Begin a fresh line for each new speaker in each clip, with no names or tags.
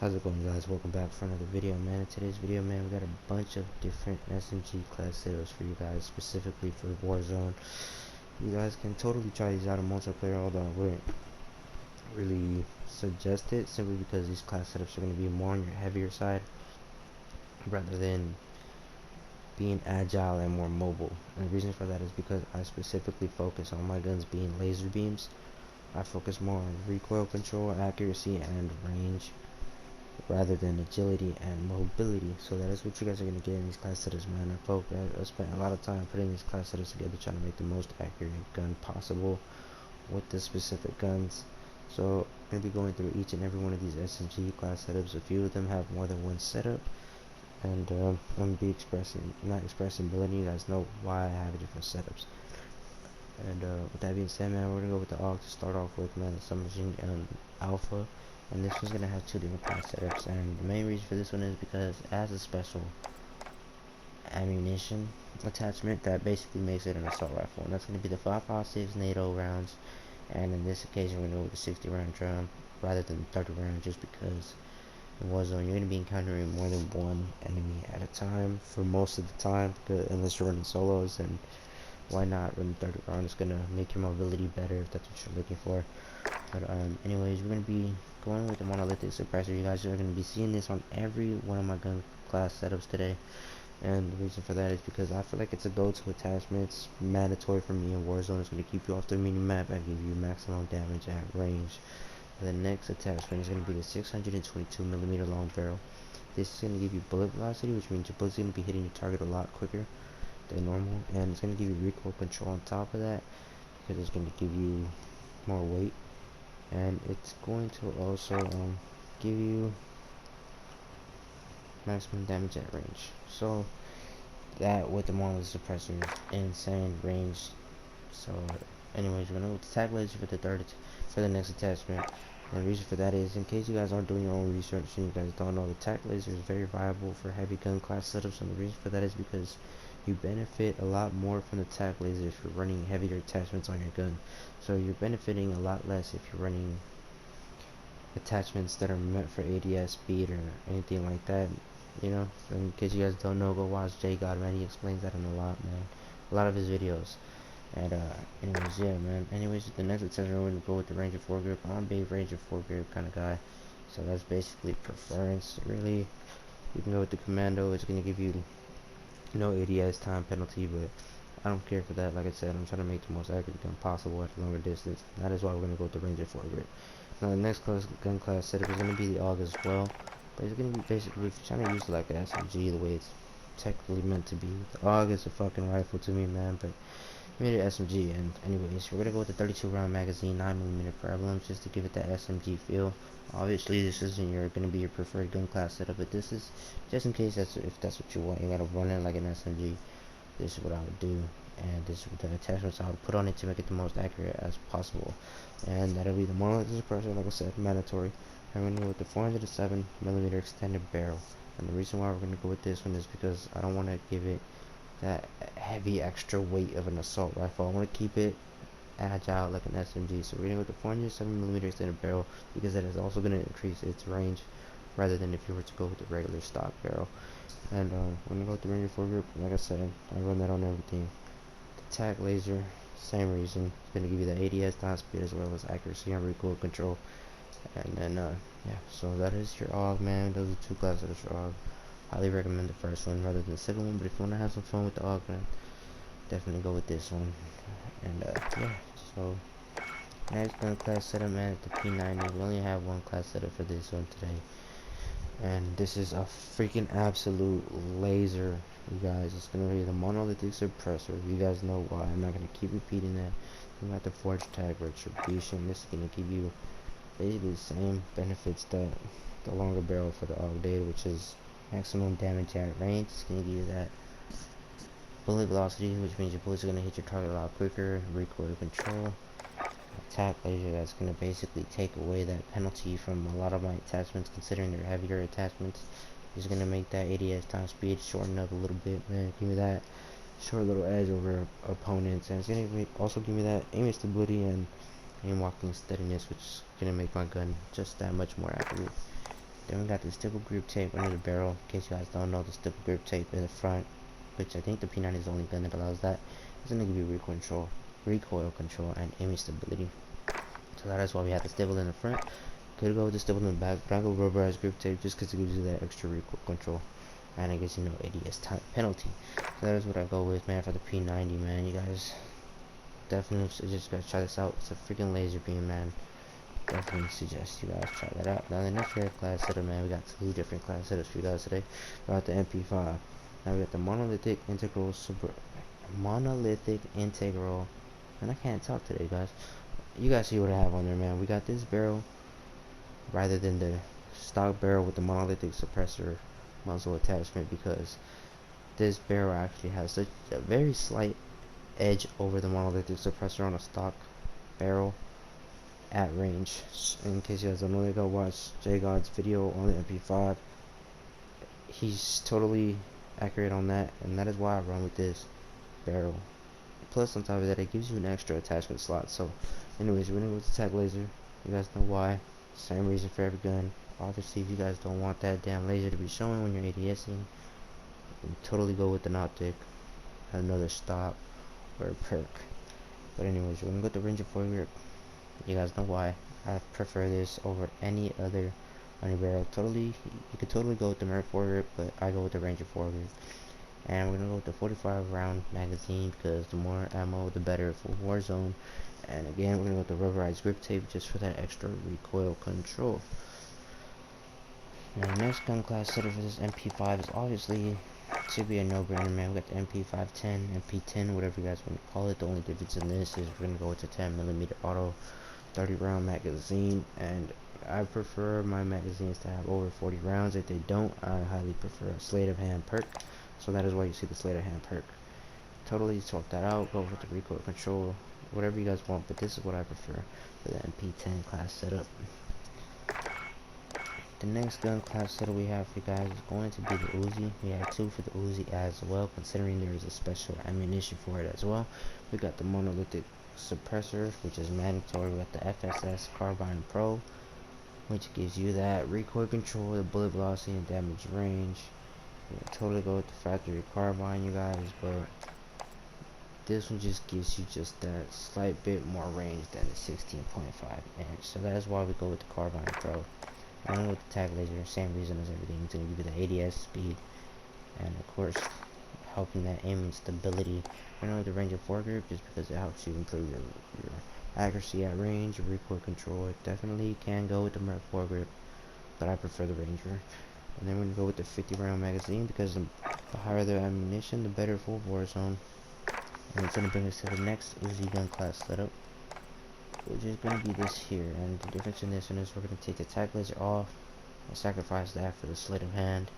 How's it going, guys? Welcome back for another video, man. In today's video, man, we got a bunch of different SMG class setups for you guys, specifically for Warzone. You guys can totally try these out in multiplayer, although I wouldn't really suggest it, simply because these class setups are going to be more on your heavier side rather than being agile and more mobile. And the reason for that is because I specifically focus on my guns being laser beams. I focus more on recoil control, accuracy, and range, rather than agility and mobility. So that is what you guys are going to get in these class setups, man. I spent a lot of time putting these class setups together, trying to make the most accurate gun possible with the specific guns. So I'm going to be going through each and every one of these SMG class setups. A few of them have more than one setup, and I'm going to be not expressing, but letting you guys know why I have different setups. And with that being said, man, we're going to go with the AUG to start off with, man. The submachine gun alpha. And this one's gonna have two different class setups, and the main reason for this one is because it has a special ammunition attachment that basically makes it an assault rifle, and that's gonna be the 5.56 NATO rounds. And in this occasion, we're gonna go with the 60 round drum rather than 30 round, just because in Warzone you're gonna be encountering more than one enemy at a time for most of the time, unless you're running solos. And why not run 30 round? It's gonna make your mobility better if that's what you're looking for. But anyways, we're gonna be going with the monolithic suppressor. You guys are gonna be seeing this on every one of my gun class setups today, and the reason for that is because I feel like it's a go-to attachment. It's mandatory for me in Warzone. It's gonna keep you off the mini map and give you maximum damage at range. The next attachment is gonna be the 622mm long barrel. This is gonna give you bullet velocity, which means your bullet's gonna be hitting your target a lot quicker than normal, and it's gonna give you recoil control on top of that, because it's gonna give you more weight. And it's going to also give you maximum damage at range. So that with the monolith suppressor is insane range. So anyways, we're gonna go with the tag laser for the next attachment. And the reason for that is, in case you guys aren't doing your own research and you guys don't know, the tag laser is very viable for heavy gun class setups. And the reason for that is because you benefit a lot more from the tag laser if you're running heavier attachments on your gun. So you're benefiting a lot less if you're running attachments that are meant for ADS speed or anything like that. You know, so in case you guys don't know, go watch J God, man. He explains that in a lot of his videos. And anyways, yeah, man. Anyways, the next attachment, we're gonna go with the Ranger foregrip. I'm a big Ranger foregrip kind of guy, so that's basically preference. Really, you can go with the commando. It's gonna give you no ADS time penalty, but I don't care for that. Like I said, I'm trying to make the most accurate gun possible at a longer distance. That is why we're gonna go with the Ranger foregrip. Now the next gun class setup is gonna be the AUG as well, but it's gonna be basically, if you're trying to use it like an SMG the way it's technically meant to be. The AUG is a fucking rifle to me, man, but we made it SMG. And anyways, we're gonna go with the 32 round magazine, 9mm problems, just to give it that SMG feel. Obviously, this isn't gonna be your preferred gun class setup, but this is just in case if that's what you want. You gotta run it like an SMG. This is what I would do, and this is the attachments I would put on it to make it the most accurate as possible. And that'll be the monolithic suppressor, like I said, mandatory. And we're gonna go with the 407mm extended barrel. And the reason why we're gonna go with this one is because I don't want to give it that heavy extra weight of an assault rifle. I want to keep it agile like an SMG. So we're gonna go with the 407mm extended barrel, because that is also gonna increase its range rather than if you were to go with the regular stock barrel. And we're gonna go with the Ranger foregrip. Like I said, I run that on everything. The tag laser, same reason. It's gonna give you the ADS time speed as well as accuracy and recoil control. And then yeah, so that is your AUG, man. Those are two class setups for AUG. Highly recommend the first one rather than the second one, but if you want to have some fun with the AUG, then definitely go with this one. And yeah, so next gun class setup, man, the P90. We only have one class setup for this one today, and this is a freaking absolute laser, you guys. It's gonna be the monolithic suppressor. You guys know why. I'm not gonna keep repeating that. You got the forge tag retribution. This is gonna give you basically the same benefits that the longer barrel for the AUG did, which is maximum damage at range. It's gonna give you that bullet velocity, which means your bullets are gonna hit your target a lot quicker. Recoil control. Attack laser, that's going to basically take away that penalty from a lot of my attachments, considering they're heavier attachments. It's going to make that ADS time speed shorten up a little bit, man. Give me that short little edge over opponents, and it's going to also give me that aiming stability and aim walking steadiness, which is going to make my gun just that much more accurate. Then we got the stipple grip tape under the barrel. In case you guys don't know, the stipple grip tape in the front, which I think the P90 is the only gun that allows that, is going to give you recoil control, and aiming stability. So that is why we have the stipple in the front. Could go with the stipple in the back, but I go rubberized grip tape just because it gives you that extra recoil control, and it gives you no ADS time penalty. So that is what I go with, man, for the P90, man. You guys definitely suggest you guys try this out. It's a freaking laser beam, man. Definitely suggest you guys try that out. Now the next class setup, man, we got two different class setups for you guys today. We got the MP5. Now we got the monolithic integral, and I can't talk today, guys. You guys see what I have on there, man. We got this barrel rather than the stock barrel with the monolithic suppressor muzzle attachment, because this barrel actually has such a very slight edge over the monolithic suppressor on a stock barrel at range. In case you guys don't know, go watch J God's video on the MP5. He's totally accurate on that, and that is why I run with this barrel. Plus, on top of that, it gives you an extra attachment slot. So, anyways, we're gonna go with the tag laser. You guys know why. Same reason for every gun. Obviously, if you guys don't want that damn laser to be showing when you're ADSing, you totally go with an optic, another stop, or a perk. But anyways, we're gonna go with the Ranger foregrip. You guys know why I prefer this over any other honey barrel. You could totally go with the Merc foregrip, but I go with the Ranger foregrip. And we're gonna go with the 45 round magazine, because the more ammo the better for Warzone. And again, we're gonna go with the rubberized grip tape just for that extra recoil control. Now the next gun class setup for this MP5 is obviously should be a no-brainer, man. We got the MP510, MP10, whatever you guys want to call it. The only difference in this is we're gonna go with the 10mm auto 30 round magazine, and I prefer my magazines to have over 40 rounds. If they don't, I highly prefer a sleight of hand perk. So that is why you see the sleight of hand perk. Totally sort that out, go with the recoil control, whatever you guys want, but this is what I prefer for the MP10 class setup. The next gun class setup we have for you guys is going to be the Uzi. We have two for the Uzi as well, considering there is a special ammunition for it as well. We got the monolithic suppressor, which is mandatory. We got the FSS Carbine Pro, which gives you that recoil control, the bullet velocity, and damage range. You can totally go with the factory carbine, you guys, but this one just gives you just that slight bit more range than the 16.5 inch. So that is why we go with the Carbine Pro. And with the tag laser, same reason as everything. It's going to give you the ADS speed, and of course helping that aiming stability. I know the Ranger foregrip just because it helps you improve your accuracy at range, your recoil control. It definitely can go with the Merc foregrip, but I prefer the Ranger. And then we're going to go with the 50 round magazine, because the higher the ammunition, the better for Warzone. And it's going to bring us to the next Uzi gun class setup, which is going to be this here. And the difference in this one is we're going to take the tag laser off and sacrifice that for the sleight of hand.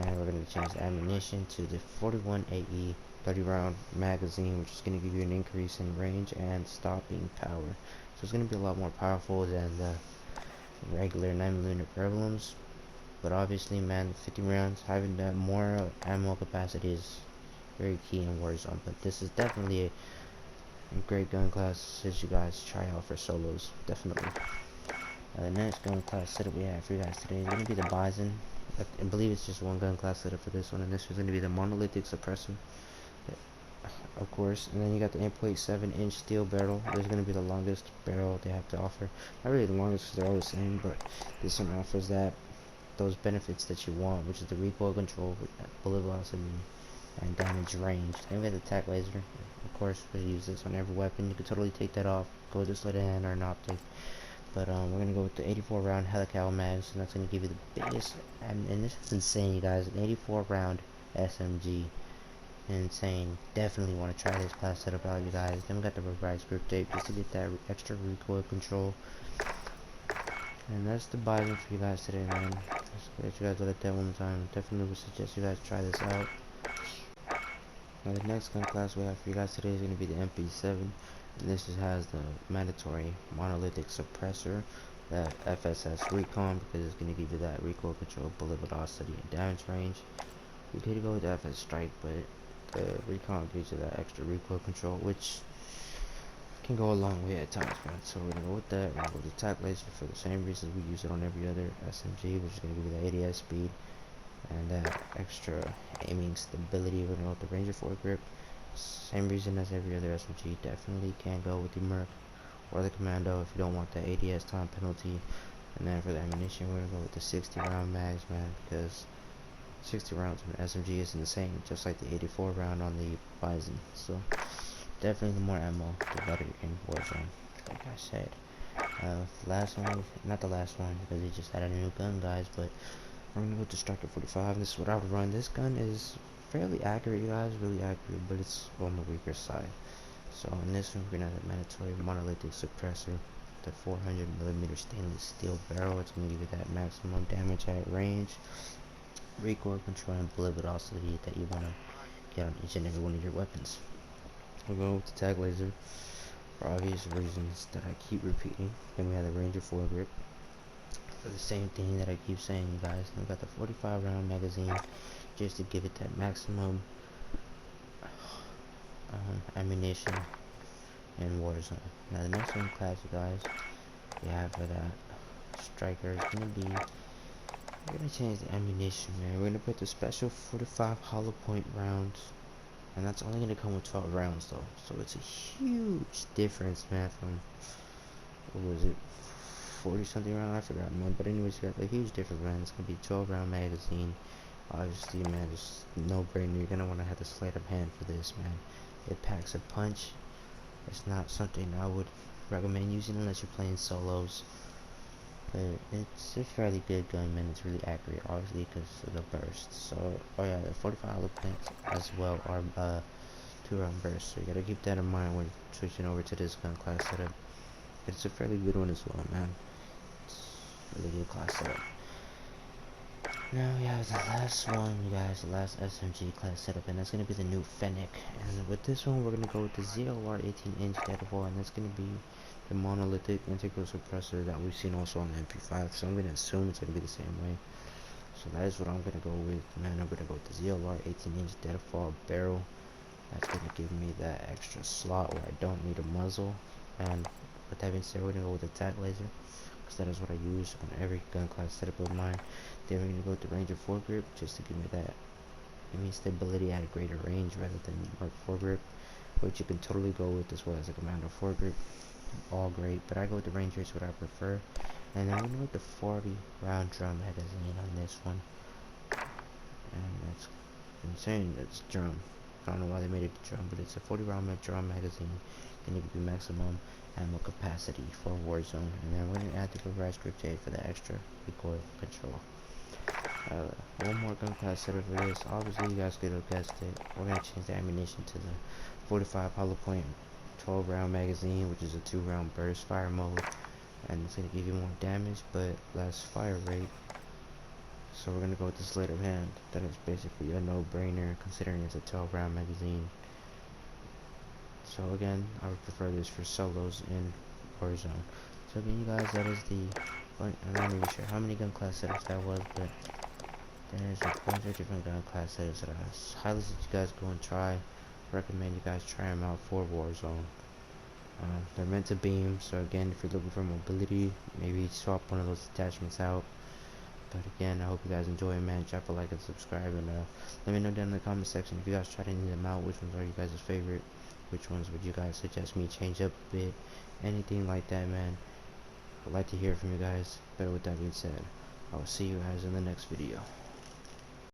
And we're going to change the ammunition to the 41 AE 30 round magazine, which is going to give you an increase in range and stopping power. So it's going to be a lot more powerful than the regular 9mm Prevalums. But obviously, man, 50 rounds, having that more ammo capacity is very key in Warzone. But this is definitely a great gun class that you guys try out for solos, definitely. The next gun class setup we have for you guys today is going to be the Bison. I believe it's just one gun class setup for this one, and this is going to be the monolithic suppressor, of course. And then you got the 8.7 inch steel barrel. This is going to be the longest barrel they have to offer. Not really the longest because they're all the same, but this one offers those benefits that you want, which is the recoil control, bullet velocity, and damage range. Then we have the tag laser. Of course, we use this on every weapon. You can totally take that off, go with the sleight of hand or an optic. But we're gonna go with the 84 round helical mags, and that's gonna give you the biggest. And this is insane, you guys. An 84 round SMG, insane. Definitely want to try this class setup out, you guys. Then we got the rubberized grip tape just to get that extra recoil control. And that's the Bison for you guys today, man. Just let you guys look at that one time. Definitely would suggest you guys try this out. Now the next gun class we have for you guys today is going to be the MP7. And this just has the mandatory monolithic suppressor, that FSS recon, because it's going to give you that recoil control, bullet velocity, and damage range. You could go with the FS strike, but the recon gives you that extra recoil control, which can go a long way at times, man. So we're gonna go with that. We're gonna go with the tack laser for the same reasons we use it on every other SMG, which is gonna give you the ADS speed and that extra aiming stability. We're gonna go with the Ranger foregrip. Same reason as every other SMG. Definitely can't go with the Merc or the Commando if you don't want the ADS time penalty. And then for the ammunition, we're gonna go with the 60 round mags, man, because 60 rounds on the SMG isn't the same, just like the 84 round on the Bison. So definitely the more ammo, the better in Warzone. Like I said, the last one, not the last one, because they just added a new gun, guys, but we're gonna go with the Striker 45. This is what I would run. This gun is fairly accurate, you guys, really accurate, but it's on the weaker side. So in this one, we're gonna have a mandatory monolithic suppressor, the 400mm stainless steel barrel. It's gonna give you that maximum damage at range, recoil control, and bullet velocity that you wanna get on each and every one of your weapons. We're going with the tag laser for obvious reasons that I keep repeating. Then we have the Ranger foregrip for the same thing that I keep saying, you guys. And we got the 45 round magazine just to give it that maximum ammunition in Warzone. Now the next one class, you guys, we have for that striker is gonna be, we're gonna change the ammunition, man. We're gonna put the special 45 hollow point rounds, and that's only gonna come with 12 rounds though. So it's a huge difference, man, from, what was it, 40 something round, I forgot, man. But anyways, you got a huge difference, man. It's gonna be 12 round magazine. Obviously, man, just no brainer. You're gonna want to have the sleight of hand for this, man. It packs a punch. It's not something I would recommend using unless you're playing solos, but it's a fairly good gun, man. It's really accurate, obviously, because of the burst. So, oh yeah, the 45 hollow points as well are 2-round burst. So you gotta keep that in mind when switching over to this gun class setup. It's a fairly good one as well, man. It's a really good class setup. Now we have the last one, you guys, the last SMG class setup, and that's going to be the new Fennec. And with this one, we're going to go with the ZOR 18-inch deadfall, and that's going to be the monolithic integral suppressor that we've seen also on the MP5. So I'm going to assume it's going to be the same way. So that is what I'm going to go with, man. I'm going to go with the ZOR 18-inch deadfall barrel. That's going to give me that extra slot where I don't need a muzzle. And with that being said, we're going to go with the tack laser, because that is what I use on every gun class setup of mine. Then we're going to go with the Ranger foregrip, just to give me that, stability at a greater range rather than Merc foregrip, which you can totally go with as well as a Commando foregrip. All great, but I go with the Ranger, is what I prefer. And then we're going to go with the 40 round drum magazine on this one. And that's insane, that's drum. I don't know why they made it a drum, but it's a 40 round drum magazine, and it give you maximum ammo capacity for Warzone. And then we're going to add the garage grip tape for the extra recoil control. One more gun class setup for this. Obviously, you guys could have guessed it. We're going to change the ammunition to the 45 hollow point 12 round magazine, which is a 2-round burst fire mode. And it's going to give you more damage, but less fire rate. So we're going to go with the sleight of hand. That is basically a no-brainer, considering it's a 12 round magazine. So again, I would prefer this for solos in Warzone. So again, you guys, that is the, I'm not even sure how many gun class setups that was, but there's a bunch of different gun class setups that I highly suggest you guys go and try. Recommend you guys try them out for Warzone. They're meant to beam, so again, if you're looking for mobility, maybe swap one of those attachments out. But again, I hope you guys enjoy it, man. Drop a like and subscribe, and let me know down in the comment section if you guys tried any of them out. Which ones are you guys' favorite? Which ones would you guys suggest me change up a bit? Anything like that, man. I'd like to hear from you guys. But with that being said, I will see you guys in the next video.